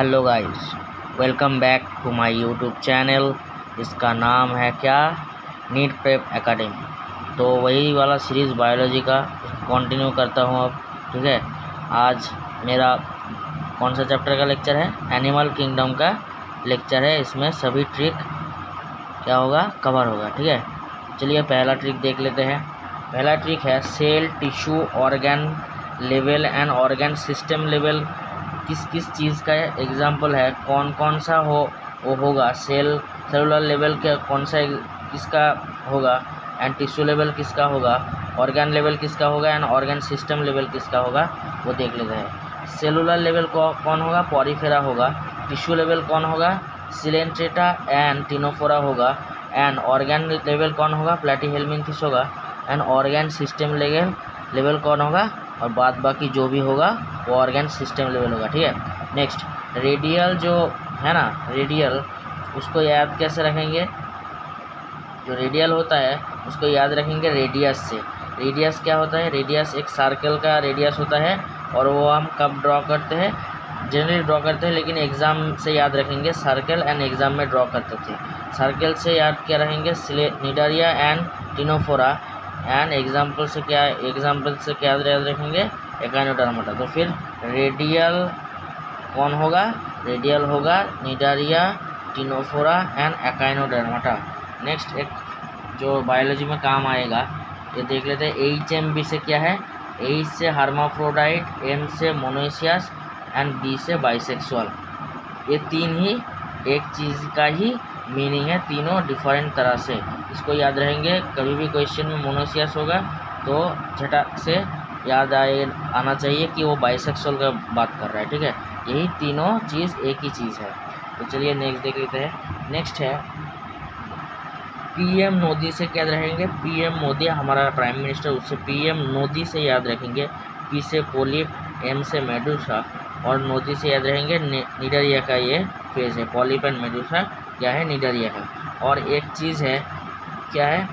Hello guys, welcome back to my YouTube channel. इसका नाम है क्या, नीट प्रेप एकेडमी। तो वही वाला सीरीज़ बायोलॉजी का कंटिन्यू करता हूँ अब। ठीक है, आज मेरा कौन सा चैप्टर का लेक्चर है, एनिमल किंगडम का लेक्चर है। इसमें सभी ट्रिक क्या होगा, कवर होगा। ठीक है, चलिए पहला ट्रिक देख लेते हैं। पहला ट्रिक है cell, tissue, organ level and organ system level. किस किस चीज़ का एग्जाम्पल है, कौन कौन सा वो होगा। सेलुलर लेवल के कौन सा किसका होगा, एंड टिश्यू लेवल किसका होगा, ऑर्गन लेवल किसका होगा, एंड ऑर्गन सिस्टम लेवल किसका होगा, वो देख लेते हैं। सेलुलर लेवल कौन होगा, पॉरीफेरा होगा। टिश्यू लेवल कौन होगा, सिलेंट्रेटा एंड टिनोफोरा होगा। एंड ऑर्गन लेवल कौन होगा, प्लैटीहेल्मिन्थेस होगा। एंड ऑर्गन सिस्टम लेवल कौन होगा, और बाद बाकी जो भी होगा वो ऑर्गन सिस्टम लेवल होगा। ठीक है, नेक्स्ट रेडियल जो है ना, रेडियल उसको याद कैसे रखेंगे, जो रेडियल होता है उसको याद रखेंगे रेडियस से। रेडियस क्या होता है, रेडियस एक सर्कल का रेडियस होता है, और वो हम कब ड्रॉ करते हैं, जनरली ड्रॉ करते हैं, लेकिन एग्ज़ाम से याद रखेंगे सर्कल, एंड एग्ज़ाम में ड्रॉ करते थे। सर्कल से याद क्या रखेंगे, Cnidaria and Ctenophora. And example से क्या याद रखेंगे, एकाइनोडर्माटा। तो फिर रेडियल कौन होगा, रेडियल होगा Cnidaria, Ctenophora and Echinodermata. Next एक जो बायोलॉजी में काम आएगा ये देख लेते हैं। HMB से क्या है, H से हर्माफ्रोडाइट, M से मोनोसियस एंड B से बाइसेक्सुअल। ये तीन ही एक चीज़ का ही मीनिंग है, तीनों डिफरेंट तरह से। इसको याद रहेंगे, कभी भी क्वेश्चन में मोनोसियस होगा तो झटक से याद आना चाहिए कि वो बाइसेक्सुअल का बात कर रहा है। ठीक है, यही तीनों चीज़ एक ही चीज़ है। तो चलिए नेक्स्ट देख लेते हैं। नेक्स्ट है PM मोदी से क्या रहेंगे, PM मोदी हमारा प्राइम मिनिस्टर, उससे PM नोदी से याद रखेंगे। P से पोलिप, M से मेडूसा, और नोदी से याद रहेंगे निडारिया का ये फेज है। पॉलिप एंड मेडूसा क्या है, निडारिया का। और एक चीज़ है क्या है,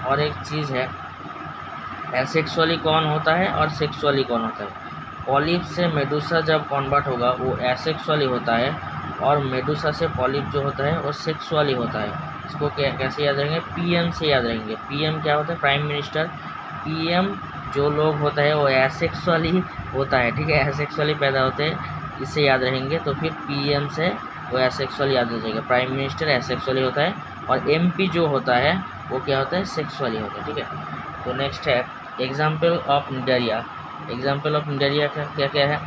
और एक चीज़ है एसेक्सुअली कौन होता है और सेक्सुअली कौन होता है। पॉलिप से मेडूसा जब कन्वर्ट होगा वो एसेक्सुअली होता है, और मेडूसा से पॉलिप जो होता है वो सेक्सुअली होता है। इसको कैसे याद रहेंगे, PM से याद रहेंगे। PM क्या होता है, प्राइम मिनिस्टर। PM जो लोग होता है वो एसेक्सुअली होता है। ठीक है, एसेक्सुअली पैदा होते हैं, इससे याद रहेंगे। तो फिर PM से वो एसेक्सुअल याद हो जाएगा। प्राइम मिनिस्टर एसेक्सुअली होता है, और MP जो होता है वो क्या होता है, सेक्सुअली होता है। ठीक है, तो नेक्स्ट है example of Cnidaria. Example of Cnidaria का क्या क्या है,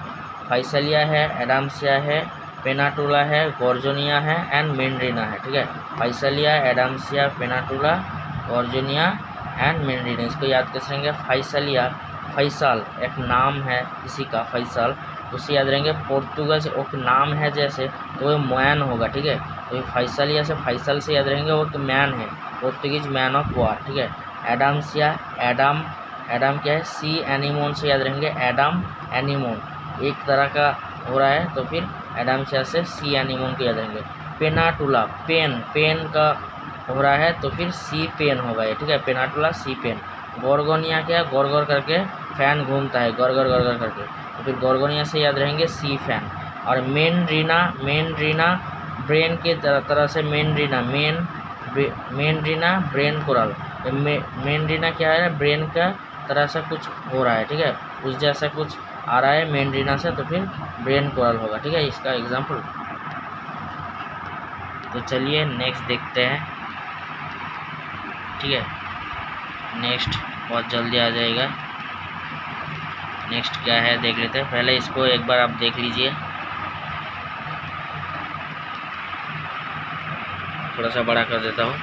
फाइसलिया है, एडाम्सिया है, पेनाटुला है, गोर्जोनिया है एंड मेंड्रिना है। ठीक है, फाइसलिया, एडाम्सिया, पेनाटुला, गोर्जोनिया एंड मेंड्रिना। इसको याद कैसे रहेंगे, फाइसलिया, फैसल एक नाम है किसी का, फैसल, उससे याद रहेंगे। पोर्तुगल से एक नाम है जैसे, तो वो मैन होगा। ठीक है, तो ये फैसलिया से फैसल से याद रहेंगे, वो मैन है, पोर्तुगीज मैन ऑफ वार। ठीक है, एडाम्सिया, एडम क्या है, सी एनिमोन से याद रहेंगे, एडम एनिमोन एक तरह का हो रहा है, तो फिर एडाम्सिया से सी एनिमोन को याद रहेंगे। पेनाटुला पेन का हो रहा है, तो फिर सी पेन होगा ये। ठीक है, पेनाटुला सी पेन। गोर्गोनिया क्या, गोर करके फैन घूमता है, गोर करके, तो फिर गोर्गोनिया से याद रहेंगे सी फैन। और मेनरीना ब्रेन के तरह से, मेनरीना ब्रेन कोरल। मेनरीना क्या है, ब्रेन का तरह से कुछ हो रहा है। ठीक है, उस जैसा कुछ आ रहा है मेनरीना से, तो फिर ब्रेन कोरल होगा। ठीक है, इसका एग्जाम्पल। तो चलिए नेक्स्ट देखते हैं। ठीक है, नेक्स्ट बहुत जल्दी आ जाएगा। नेक्स्ट क्या है देख लेते हैं, पहले इसको एक बार आप देख लीजिए, थोड़ा सा बड़ा कर देता हूँ।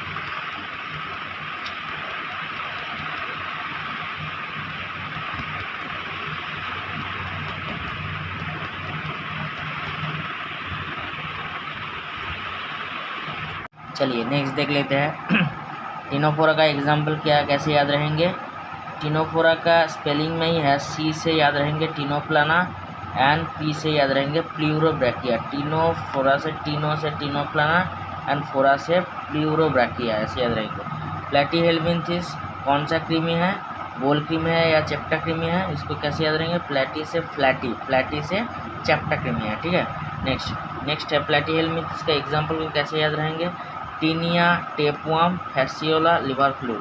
चलिए नेक्स्ट देख लेते हैं। टिनोफोरा का एग्जाम्पल क्या, कैसे याद रहेंगे। टिनोफोरा का स्पेलिंग में ही है, C से याद रहेंगे टिनोप्लाना, एंड P से याद रहेंगे प्ल्यूरोब्रैकिया। टिनोफोरा से, टिनो से टिनोप्लाना, एंड फोरा से प्ल्यूरोब्रैकिया, ऐसे याद रहेंगे। प्लैटीहेल्मिन्थेस कौन सा कृमि है, गोल कृमि है या चैप्टा कृमि है, इसको कैसे याद रहेंगे, प्लेटी से फ्लैटी, फ्लैटी से चैप्टा कृमि है। ठीक है, नेक्स्ट नेक्स्ट है प्लेटीहेलमिंथेस का एग्जाम्पल को कैसे याद रहेंगे, Taenia, tapeworm, Fasciola, liver fluke.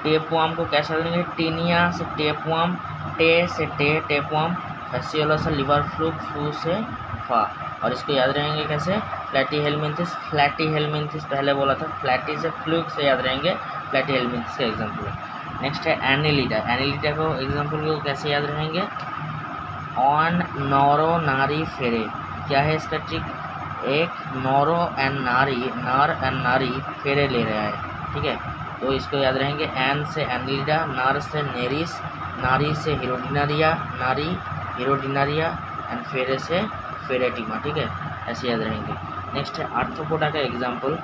Tapeworm को कैसे याद रहेंगे, टीनिया से टेपवर्म, टे से टेपवर्म, फैसियोला से लिवर फ्लू, फ्लू से फा। और इसको याद रहेंगे कैसे, प्लेटीहेलमिंथेस, फ्लैटीहेलमिंथेस पहले बोला था, फ्लैटी से फ्लूक से याद रहेंगे, प्लेटीहेलमिंथेस का एग्जाम्पल है। नेक्स्ट है एनिलिडा। एनिलिडा को एग्जाम्पल को कैसे याद रहेंगे, ऑन नौरो नारी फेरे। क्या है इसका ट्रिक, एक नौरो एंड नारी, नार एंड नारी फेरे ले रहा है, ठीक है। तो इसको याद रहेंगे, एन से एनिलिडा, नार से नेरिस, नारी से हीरोडिनारिया, नारी हीरोडिनारिया एंड फेरे से फेरेटिमा, ठीक है, ऐसे याद रहेंगे। नेक्स्ट है आर्थ्रोपोडा का एग्जाम्पल,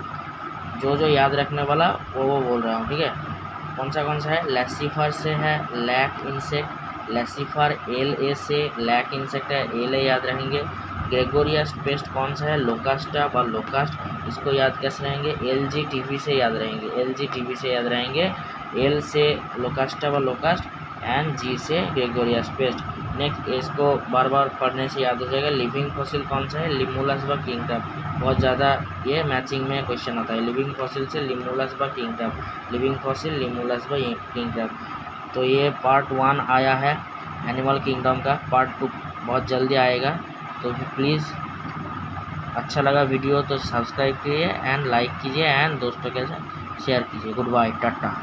जो याद रखने वाला वो बोल रहा हूँ, ठीक है। कौन सा है, लैसिफर से है, lac insect, Laccifer L A से, लैक इंसेक्ट है, एल ए याद रहेंगे। ग्रेगोरियस पेस्ट कौन सा है, लोकास्टा व लोकास्ट, इसको याद कैसे रहेंगे, एल जी टी वी से याद रहेंगे, एल जी टी वी से याद रहेंगे, एल से लोकास्टा व लोकास्ट एंड जी से ग्रेगोरियस पेस्ट। नेक्स्ट इसको बार बार पढ़ने से याद हो जाएगा, लिविंग फॉसिल कौन सा है, लिमुलस व किंगक्रब, बहुत ज़्यादा ये मैचिंग में क्वेश्चन आता है, लिविंग फॉसिल से लिमुलस व किंगक्रब, लिविंग फॉसिल लिमुलस व किंगक्रब। तो ये पार्ट 1 आया है एनिमल किंगडम का, पार्ट 2 बहुत जल्दी आएगा। तो प्लीज़ अच्छा लगा वीडियो तो सब्सक्राइब कीजिए एंड लाइक कीजिए एंड दोस्तों के साथ शेयर कीजिए। Good bye, Tata.